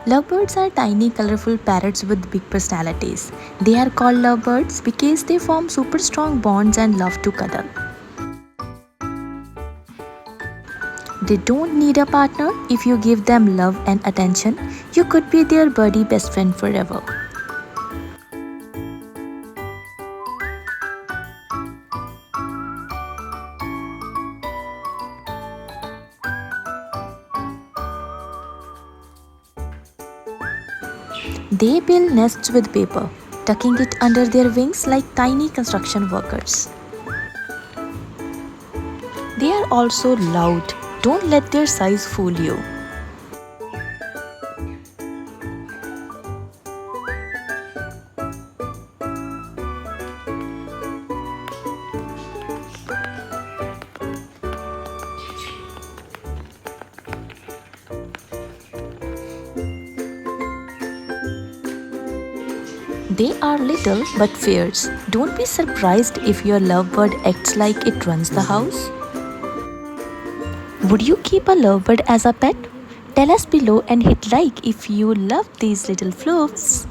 Lovebirds are tiny, colorful parrots with big personalities. They are called lovebirds because they form super strong bonds and love to cuddle. They don't need a partner. If you give them love and attention, you could be their buddy best friend forever. They build nests with paper, tucking it under their wings like tiny construction workers. They are also loud. Don't let their size fool you. They are little but fierce. Don't be surprised if your lovebird acts like it runs the house. Would you keep a lovebird as a pet? Tell us below and hit like if you love these little floofs.